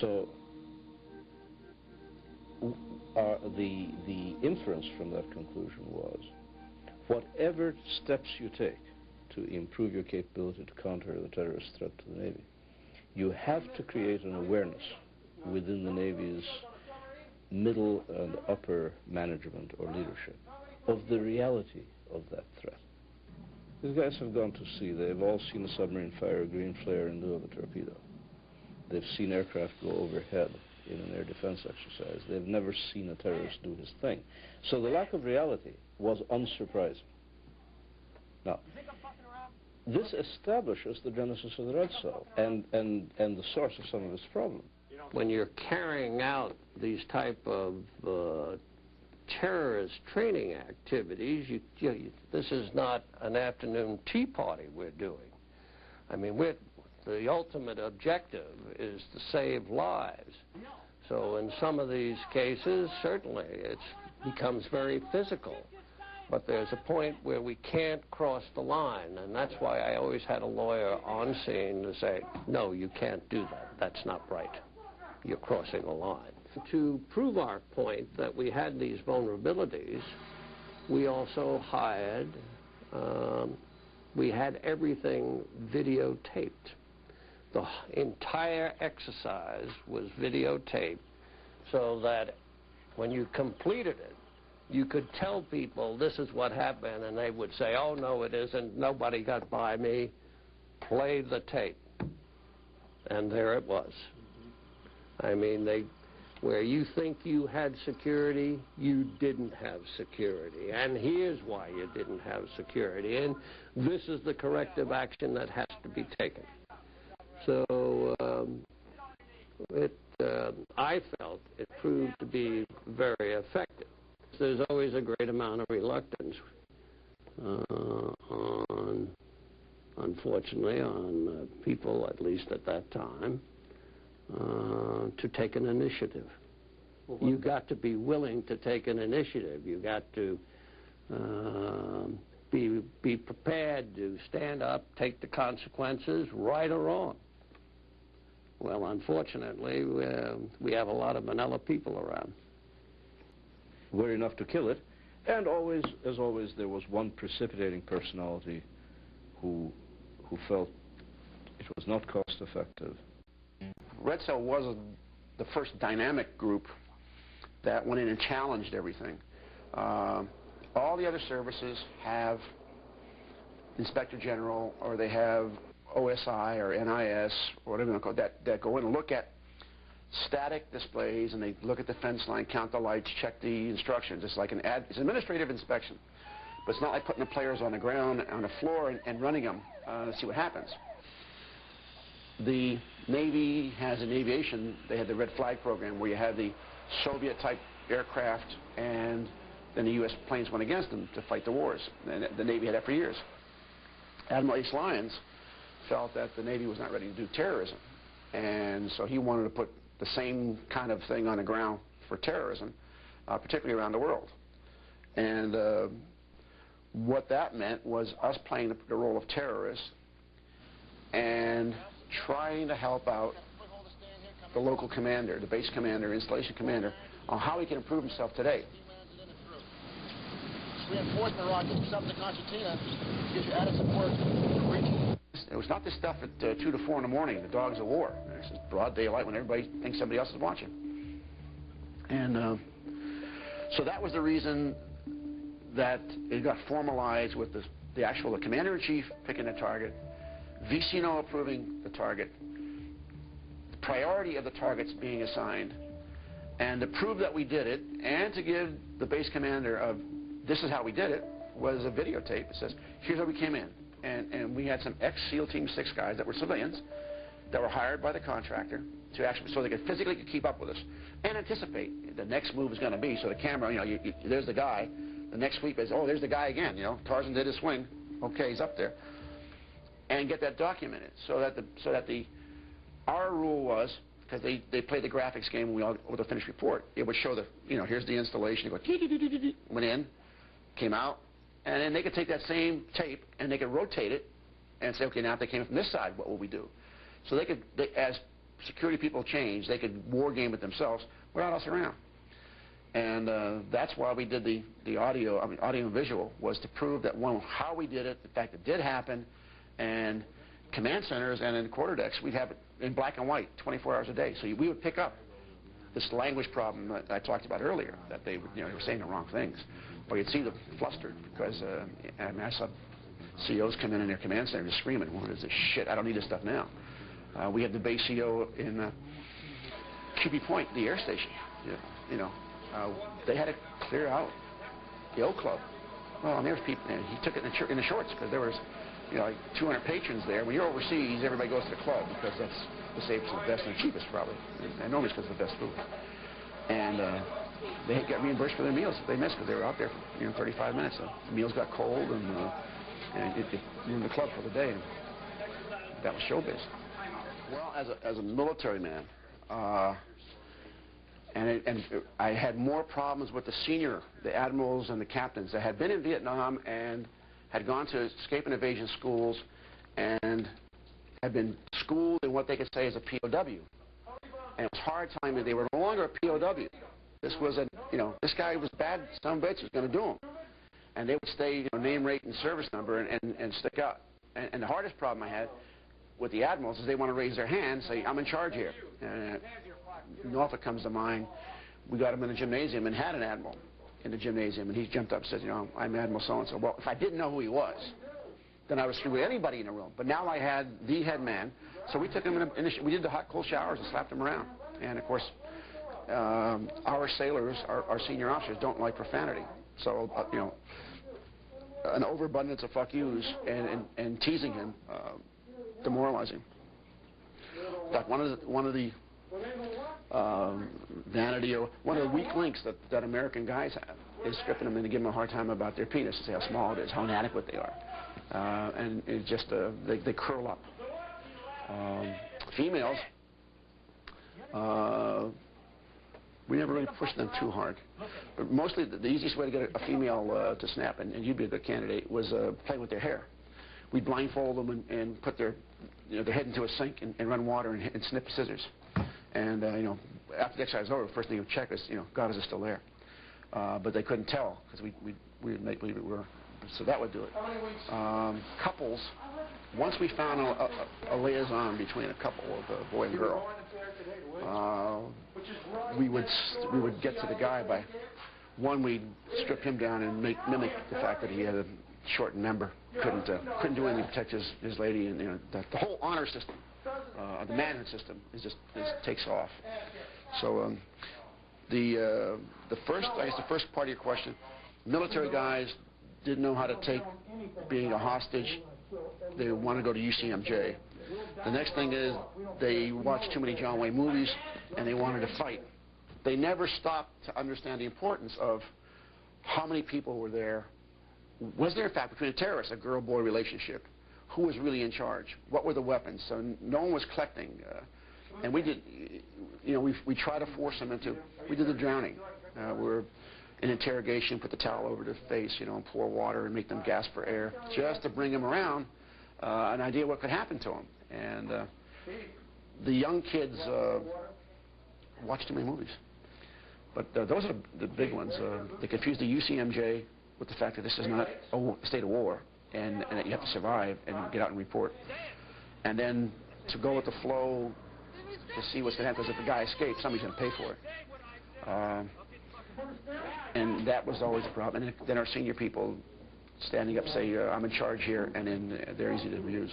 So the inference from that conclusion was, whatever steps you take to improve your capability to counter the terrorist threat to the Navy, you have to create an awareness within the Navy's middle and upper management or leadership of the reality of that threat. These guys have gone to sea. They've all seen a submarine fire a green flare in lieu of a torpedo. They've seen aircraft go overhead in an air defense exercise. They've never seen a terrorist do his thing. So the lack of reality was unsurprising. Now, this establishes the genesis of the Red Cell and the source of some of its problems. When you're carrying out these type of terrorist training activities, this is not an afternoon tea party we're doing. I mean, the ultimate objective is to save lives. So in some of these cases, certainly it becomes very physical. But there's a point where we can't cross the line, and that's why I always had a lawyer on scene to say, no, you can't do that. That's not right. You're crossing the line. To prove our point that we had these vulnerabilities, we also hired, we had everything videotaped. The entire exercise was videotaped so that when you completed it, you could tell people this is what happened, and they would say, oh, no, it isn't. Nobody got by me. Play the tape. And there it was. I mean, where you think you had security, you didn't have security. And here's why you didn't have security. And this is the corrective action that has to be taken. So I felt it proved to be very effective. There's always a great amount of reluctance, unfortunately, on people, at least at that time, to take an initiative. You got to be willing to take an initiative. You got to be prepared to stand up, take the consequences, right or wrong. Well, unfortunately, we have a lot of vanilla people around. Were enough to kill it, and always, as always, there was one precipitating personality who felt it was not cost-effective. Red Cell was the first dynamic group that went in and challenged everything. All the other services have Inspector General, or they have OSI or NIS, or whatever you call it, that go in and look at static displays, and they look at the fence line, count the lights, check the instructions. It's like it's an administrative inspection, but it's not like putting the players on the ground, on the floor, and running them to see what happens. The Navy has in aviation, they had the Red Flag program, where you had the Soviet-type aircraft, and then the U.S. planes went against them to fight the wars. And the Navy had that for years. Admiral Ace Lyons felt that the Navy was not ready to do terrorism, and so he wanted to put the same kind of thing on the ground for terrorism, particularly around the world. And what that meant was us playing the role of terrorists and trying to help out the local commander, the base commander, installation commander, on how he can improve himself today. Reinforcement rockets up to Concertina gives you added support. It was not this stuff at 2 to 4 in the morning, the dogs of war. It's just broad daylight when everybody thinks somebody else is watching. And so that was the reason that it got formalized with the commander-in-chief picking the target, VCNO approving the target, the priority of the targets being assigned, and to prove that we did it, and to give the base commander of this is how we did it, was a videotape that says, here's how we came in. And we had some ex-SEAL Team 6 guys that were civilians that were hired by the contractor to actually, so they could physically keep up with us and anticipate the next move is going to be. So the camera, there's the guy. The next sweep is, oh, there's the guy again. Tarzan did his swing. Okay, he's up there. And get that documented so that our rule was, because they played the graphics game with a finished report. It would show here's the installation. It go, went in, came out. And then they could take that same tape and they could rotate it and say, okay, now if they came from this side, what will we do? So as security people change, they could war game it themselves without us around. And that's why we did the audio, audio and visual, was to prove that, one, how we did it, the fact it did happen, and command centers and in quarterdecks, we'd have it in black and white 24 hours a day. So we would pick up this language problem that I talked about earlier, that they would, they were saying the wrong things. Or you'd see them flustered because I saw COs come in their command center just screaming, what is this shit? I don't need this stuff now. We had the base CO in QB Point, the air station. They had to clear out the O Club. Well, and there's people, and he took it in the shorts because there was, like 200 patrons there. When you're overseas, everybody goes to the club because that's the safest and the best and the cheapest, probably. And normally it's because of the best food. And they got reimbursed for their meals they missed because they were out there for 35 minutes. So the meals got cold, and it ruined the club for the day. And that was showbiz. Well, as a military man, and I had more problems with the admirals and the captains that had been in Vietnam and had gone to escape and evasion schools and had been schooled in what they could say is a POW. And it was hard telling me they were no longer a POW. This was this guy was bad, some bitch was going to do him. And they would stay, name, rate, and service number and stick out. And the hardest problem I had with the admirals is they want to raise their hand and say, I'm in charge here. Norfolk comes to mind. We got him in the gymnasium and had an admiral in the gymnasium, and he jumped up and said, I'm Admiral so-and-so. Well, if I didn't know who he was, then I was through with anybody in the room. But now I had the head man, so we took him we did the hot, cold showers and slapped him around. And, of course, our sailors, our senior officers, don't like profanity. So, an overabundance of fuck yous and teasing him, demoralizing. In fact, one of the vanity, or one of the weak links that American guys have is stripping them and giving them a hard time about their penis, to say how small it is, how inadequate they are. And it's just, they curl up. Females, we never really pushed them too hard. But mostly the easiest way to get a female to snap, and you'd be a good candidate, was playing with their hair. We'd blindfold them and put their head into a sink and run water and snip scissors. And, after the exercise was over, the first thing you would check is, God, is it still there? But they couldn't tell because we would make believe it were. So that would do it. Couples, once we found a liaison between a couple of a boy and girl, we would get to the guy by, one, we'd strip him down and mimic the fact that he had a shortened member, couldn't do anything to protect his lady, and the whole honor system, the manhood system, takes off. So the first part of your question, military guys didn't know how to take being a hostage. They want to go to UCMJ. The next thing is they watched too many John Wayne movies and they wanted to fight. They never stopped to understand the importance of how many people were there. Was there, in fact, between the terrorists, a girl-boy relationship? Who was really in charge? What were the weapons? So no one was collecting. And we did, we tried to force them into, we did the drowning. We're in interrogation, put the towel over their face, and pour water and make them gasp for air, just to bring them around an idea what could happen to them. And the young kids watch too many movies. But those are the big ones. They confuse the UCMJ with the fact that this is not a state of war, and that you have to survive and get out and report. And then to go with the flow to see what's going to happen, because if the guy escapes, somebody's going to pay for it. And that was always a problem. And then our senior people standing up say, I'm in charge here, and then they're easy to abuse.